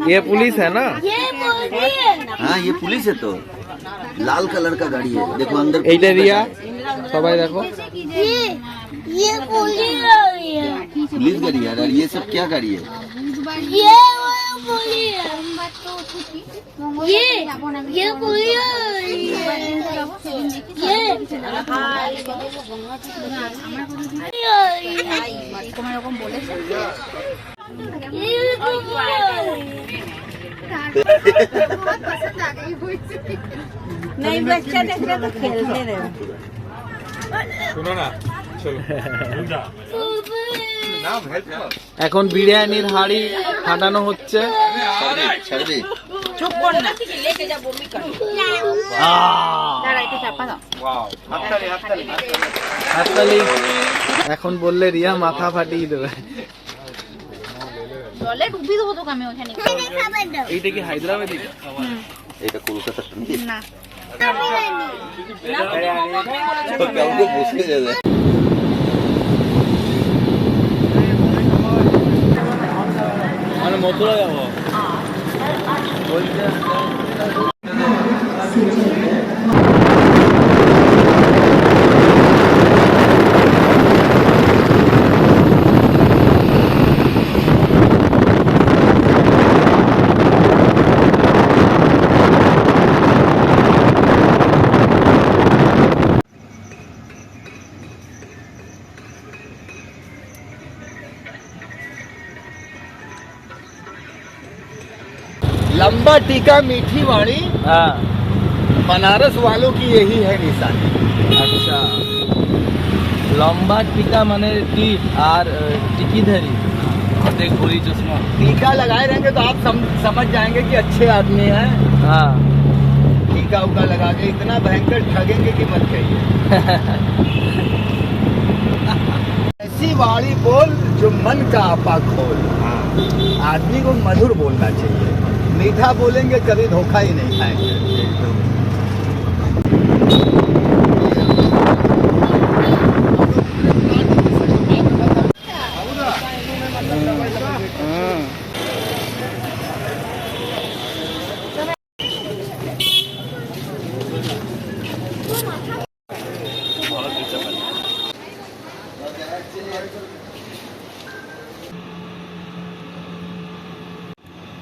ये पुलिस है ना? हाँ ये पुलिस है तो लाल कलर का गाड़ी है देखो अंदर এইটা রিয়া সবাই দেখো ये पुलिस गाड़ी है। पुलिस गाड़ी है और ये सब क्या गाड़ी है ये पुलिस ये पुलिस नहीं बच्चा देख रहे तो खेलते रहे सुनो ना चलो এখন বিরিয়ানির হাড়ি ফাটানো হচ্ছে छड़ दे चुप कर ना लेके जा मम्मी कर दाঁড়া একটু চাপা দাও হাততালি এখন বললে রিয়া মাথা ফাটিয়ে দেবে জলে ডুবি দেবো তো আমি ওখানে এইটা কি হায়দ্রাবাদি এটা কলকাতা না তো কাউকে বসে যাবে মানে মথুরা যাবো लंबा टीका मीठी वाणी हाँ बनारस वालों की यही है निशानी अच्छा लंबा टीका माने टीट और टिकी धरी और देख गोरी चश्मा टीका लगाए रहेंगे तो आप समझ जाएंगे कि अच्छे आदमी हैं हाँ टीका उका लगा के इतना भयंकर ठगेंगे कि मत कहिए ऐसी वाणी बोल जो मन का आपा खोल आदमी को मधुर बोलना चाहिए मीठा बोलेंगे कभी धोखा ही नहीं खाएंगे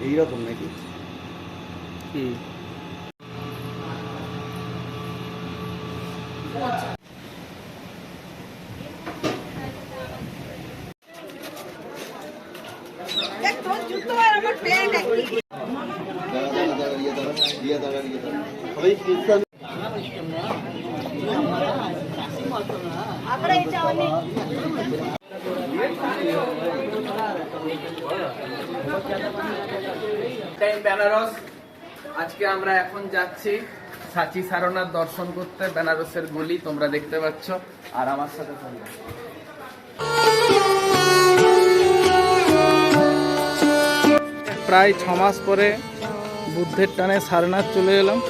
এইরকম নাকি দেখ তোর জুতো আর আমার প্যান্ট একই আমরা এটা অনেক বেনারস আজকে আমরা এখন যাচ্ছি সাচি সারনাথ দর্শন করতে বেনারসের গলি তোমরা দেখতে পাচ্ছ আর আমার সাথে চলবে প্রায় 6 মাস পরে বুদ্ধের টানে সারনাথ চলে এলাম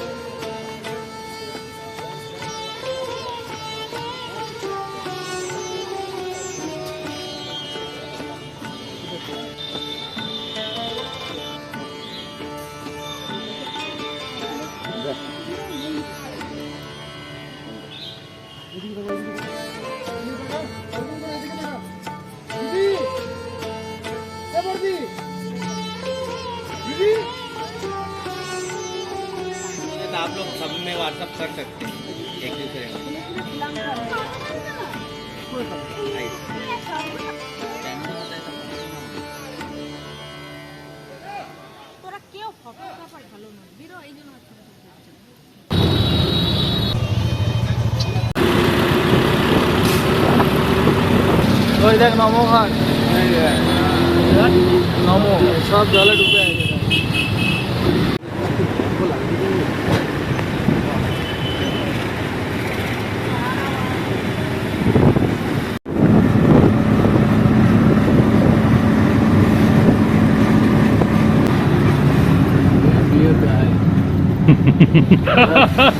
आप लोग सब में व्हाट्सएप कर सकते हैं एक दूसरे में তোরা কেউ ফটো কাপার ভালো না বিরো এই জন্য ওই দেখ নমো ঘাট নমো সব জলে ডুবে আছে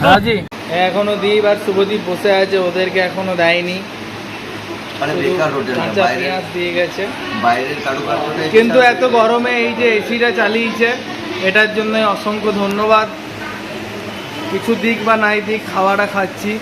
হাজি এখনো দীপ আর শুভদীপ বসে আছে ওদেরকে এখনো দেয়নি মানে বেকার হোটেল না, কাঁচা বাইরে পেঁয়াজ দিয়ে গেছে। বাইরের কারুকার্যটা কিন্তু এত গরমে এই যে এসিটা চালিয়েছে, এটার জন্য অসংখ্য ধন্যবাদ। কিছু দিক বা নাই দিক খাওয়াটা খাচ্ছি।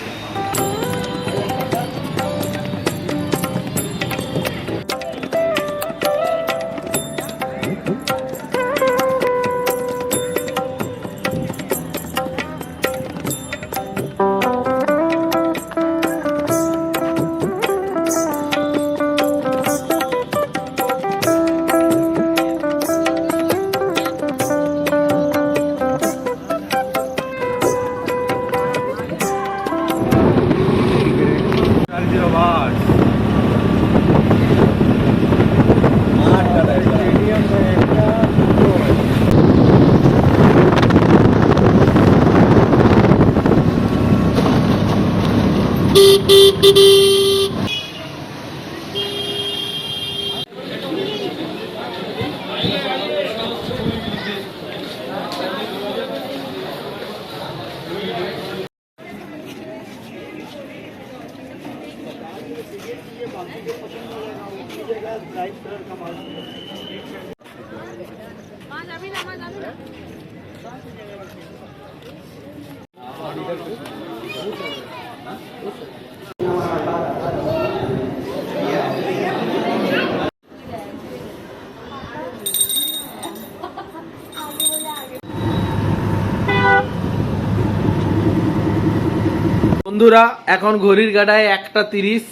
বন্ধুরা এখন ঘড়ির কাঁটায় 1:30,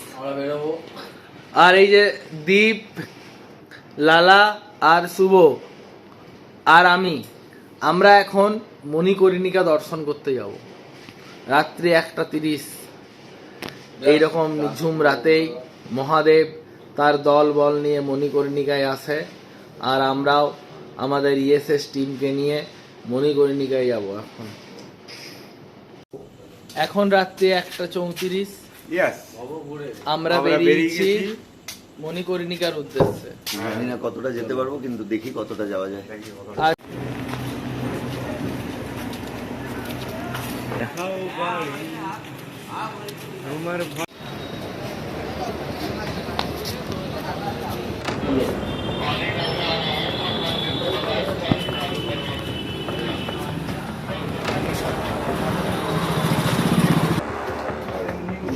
আর এই যে দীপ, লালা আর শুভ আর আমরা এখন মণিকর্ণিকা দর্শন করতে যাব রাত্রি 1:30। এইরকম নিঝুম রাতেই মহাদেব তার দল বল নিয়ে মণিকর্ণিকায় আসে, আর আমরাও আমাদের ইএসএস টিমকে নিয়ে মণিকর্ণিকায় যাব। এখন রাত্রি 1:34, ইয়েস আমরা বেরিয়েছি মণিকর্ণিকার উদ্দেশ্যে। জানি না কতটা যেতে পারবো, কিন্তু দেখি কতটা যাওয়া যায়। আর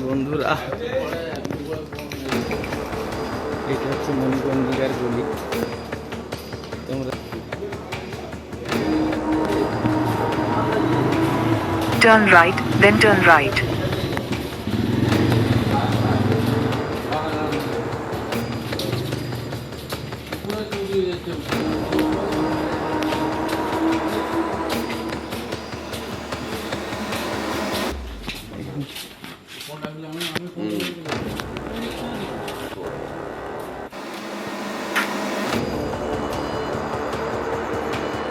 বন্ধুরা এটা হচ্ছে মণিকর্ণিকার গলি। তোমরা Turn right, then turn right.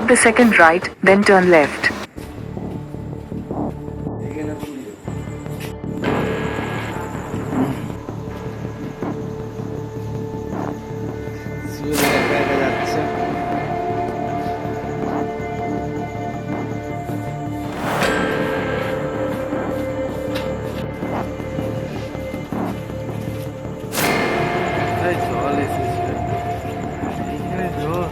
The second right, then turn left. সূর্য একা একা যাচ্ছে। এই জল এসেছে, এখানে জল।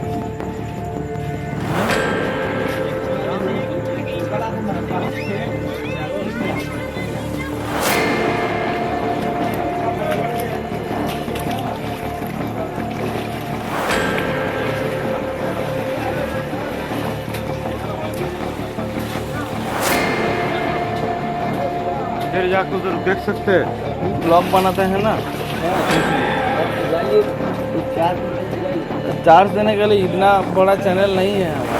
इधर जाकर उधर देख सकते हैं। ब्लॉग बनाते हैं ना, चार्ज देने के लिए इतना बड़ा चैनल नहीं है हमारा।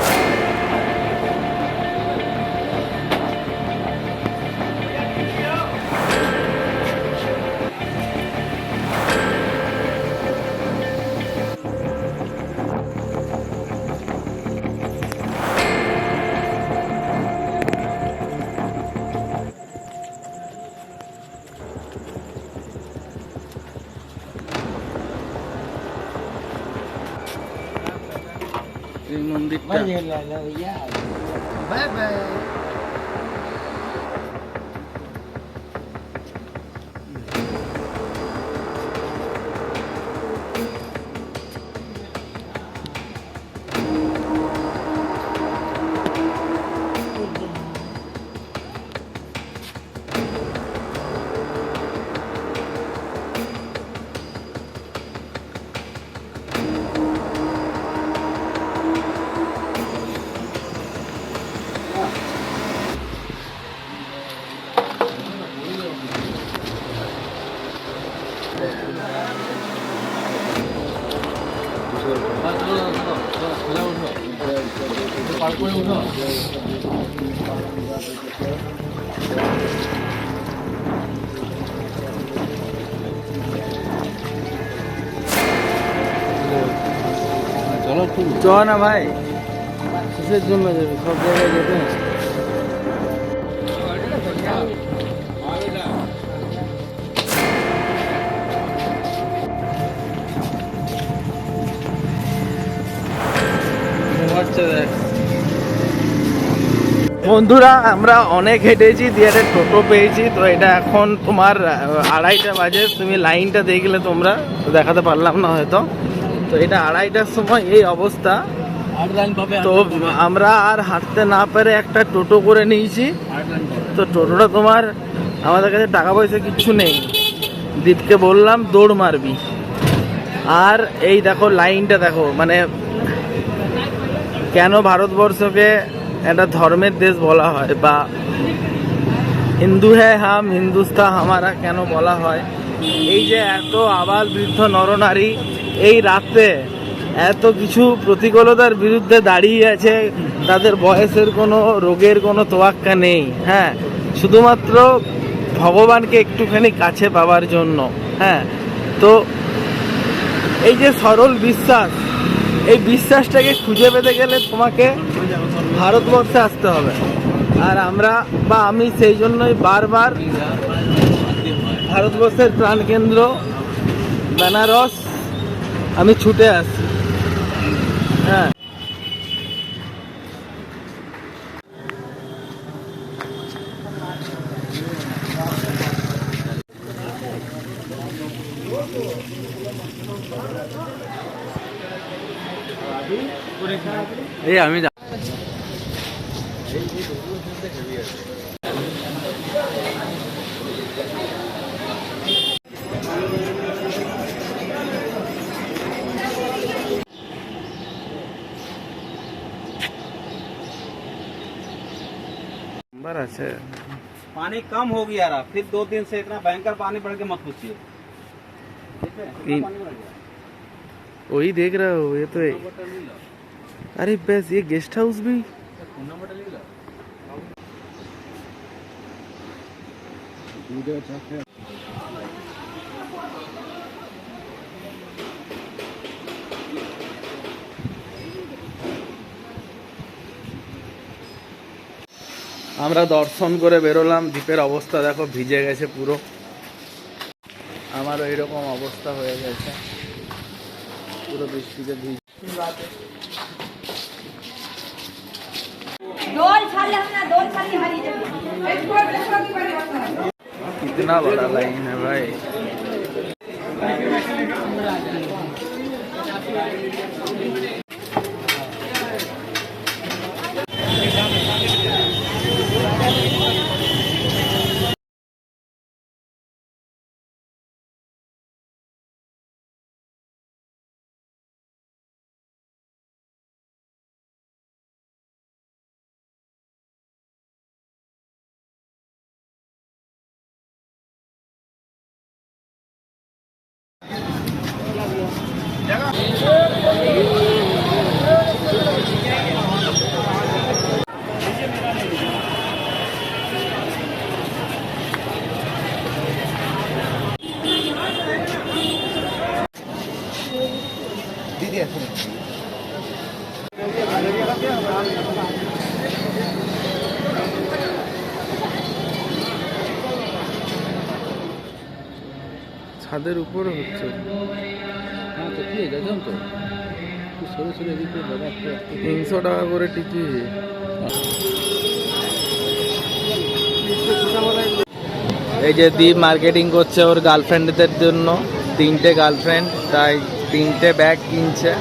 এই মন্দিরটা বাই বাই। চ না ভাই, কিসের জন্য যাবে, সব জায়গায় যেতে। বন্ধুরা আমরা অনেক হেঁটেছি দিয়ে একটা টোটো পেয়েছি, তো এটা এখন তোমার 2:30 বাজে। তুমি লাইনটা দেখলে তোমরা, তো দেখাতে পারলাম না হয়তো। তো এটা 2:30টার সময় এই অবস্থা। তো আমরা আর হাঁটতে না পেরে একটা টোটো করে নিয়েছি। তো টোটোটা তোমার, আমাদের কাছে টাকা পয়সা কিচ্ছু নেই। দীপকে বললাম দৌড় মারবি। আর এই দেখো লাইনটা দেখো, মানে কেন ভারতবর্ষকে একটা ধর্মের দেশ বলা হয়, বা হিন্দু হ্যাঁ হাম হিন্দুস্তান হামারা কেন বলা হয়। এই যে এত আবাল বৃদ্ধ নরনারী এই রাতে এত কিছু প্রতিকূলতার বিরুদ্ধে দাঁড়িয়ে আছে, তাদের বয়সের কোনো রোগের কোনো তোয়াক্কা নেই। হ্যাঁ, শুধুমাত্র ভগবানকে একটুখানি কাছে পাওয়ার জন্য। হ্যাঁ, তো এই যে সরল বিশ্বাস, এই বিশ্বাসটাকে খুঁজে পেতে গেলে তোমাকে ভারতবর্ষে আসতে হবে। আর আমরা বা আমি সেই জন্যই বারবার ভারতবর্ষের প্রাণকেন্দ্র বেনারস আমি ছুটে আসি। হ্যাঁ, এই আমি नंबर আছে। पानी कम हो गया रहा, फिर 2 दिन से इतना भयंकर पानी बढ़ के मत पूछिए। ठीक है, कितना पानी बढ़ गया? वही देख रहे हो, ये तो है। अरे बस ये गेस्ट हाउस भी আমরা দর্শন করে বেরোলাম। দ্বীপের অবস্থা দেখো, ভিজে গেছে পুরো। আমারও এইরকম অবস্থা হয়ে গেছে, পুরো বৃষ্টিতে ভিজে। कितना बड़ा लाइन है भाई। ছাদের উপরে হচ্ছে। हाँ तो ठीक है, जाओ तो সরে সরে এদিকে দাদা 300 টাকা করে টিকিট। এই যে দীপ মার্কেটিং করছে ওর গার্লফ্রেন্ডদের জন্য। 3টে গার্লফ্রেন্ড, তাই 3টে ব্যাগ কিনছে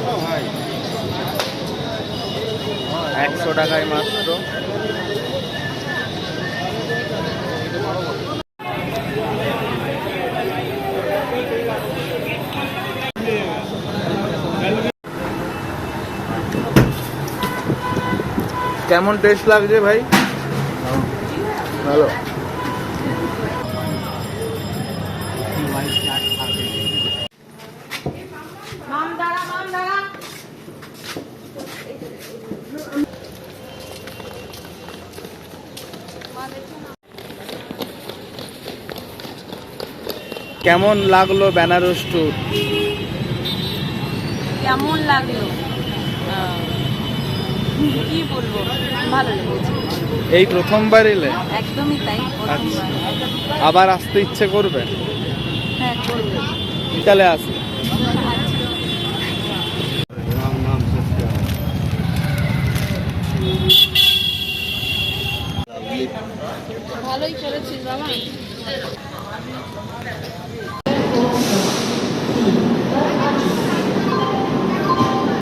100 টাকায় মাত্র। কেমন টেস্ট লাগছে ভাই? ভালো। মাম দাঁড়া, মাম দাঁড়া। কেমন লাগলো বেনারস ট্যুর? কেমন লাগলো কি বলবো, ভালো লেগেছে। এই প্রথমবার এলে? একদমই তাই, আচ্ছা। প্রথমবার। আবার আসতে ইচ্ছে করবে? হ্যাঁ, করবো। বিকালে আসবে। ভালোই চলেছিল বাবা।